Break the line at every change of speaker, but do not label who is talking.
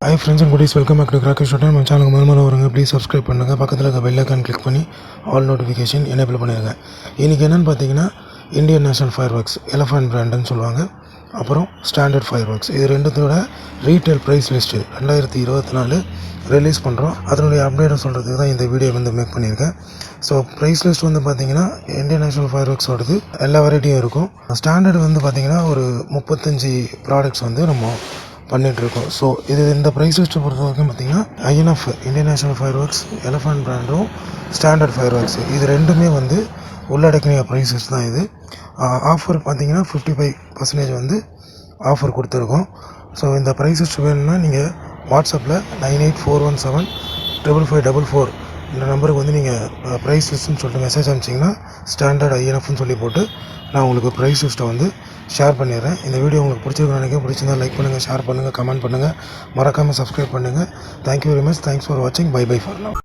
Hi friends and goodies, welcome back to Cracker Shot. நம்ம சேனலுக்கு முதல்ல வரவங்க ப்ளீஸ் சப்ஸ்கிரைப் பண்ணுங்கள். பக்கத்தில் இருக்க பெல் ஐக்கான் கிளிக் பண்ணி ஆல் நோட்டிஃபிகேஷன் எனேபிள் பண்ணிடுங்க. இன்றைக்கி என்னென்னு பார்த்தீங்கன்னா Indian national fireworks elephant பிராண்டுன்னு சொல்லுவாங்க, அப்புறம் ஸ்டாண்டர்ட் ஃபயர் ஒர்க்ஸ், இது ரெண்டுத்தோட ரீட்டைல் ப்ரைஸ் லிஸ்ட்டு 2024 ரிலீஸ் பண்ணுறோம். அதனுடைய அப்டேட்டை சொல்கிறதுக்கு தான் இந்த வீடியோ மேக் பண்ணியிருக்கேன். ஸோ ப்ரைஸ் லிஸ்ட் பார்த்தீங்கன்னா இந்தியன் நேஷனல் ஃபயர் ஒர்க்ஸோடது எல்லா வெரைட்டியும் இருக்கும். ஸ்டாண்டர்ட் பார்த்தீங்கன்னா ஒரு 35 ப்ராடக்ட்ஸ் நம்ம பண்ணிகிட்ருக்கோம். ஸோ இந்த ப்ரைஸ் லிஸ்ட்டை பொறுத்த வரைக்கும் பார்த்திங்கன்னா INF Indian national fireworks elephant பிராண்டும் ஸ்டாண்டர்ட் ஃபயர் ஒர்க்ஸ் இது ரெண்டுமே உள்ளடக்கிய ப்ரைஸ் லிஸ்ட் தான். இது ஆஃபர் பார்த்திங்கன்னா 55% ஆஃபர் கொடுத்துருக்கோம். ஸோ இந்த ப்ரைஸ் லிஸ்ட் வேணும்னா நீங்கள் வாட்ஸ்அப்பில் 9841755544 இந்த நம்பருக்கு நீங்கள் ப்ரைஸ் லிஸ்ட்டுன்னு சொல்லிட்டு மெசேஜ் அனுப்பிச்சிங்கன்னா ஸ்டாண்டர்ட் ஐஎன்எஃப்னு சொல்லி போட்டு நான் உங்களுக்கு ப்ரைஸ் லிஸ்ட்டை ஷேர் பண்ணிடுறேன். இந்த வீடியோ உங்களுக்கு பிடிச்சிருக்குன்னு நினைக்கிறேன். பிடிச்சிருந்தால் லைக் பண்ணுங்கள், ஷேர் பண்ணுங்கள், கமெண்ட் பண்ணுங்கள், மறக்காமல் சப்ஸ்கிரைப் பண்ணுங்கள். Thank you very much. Thanks for வாட்சிங். Bye for now.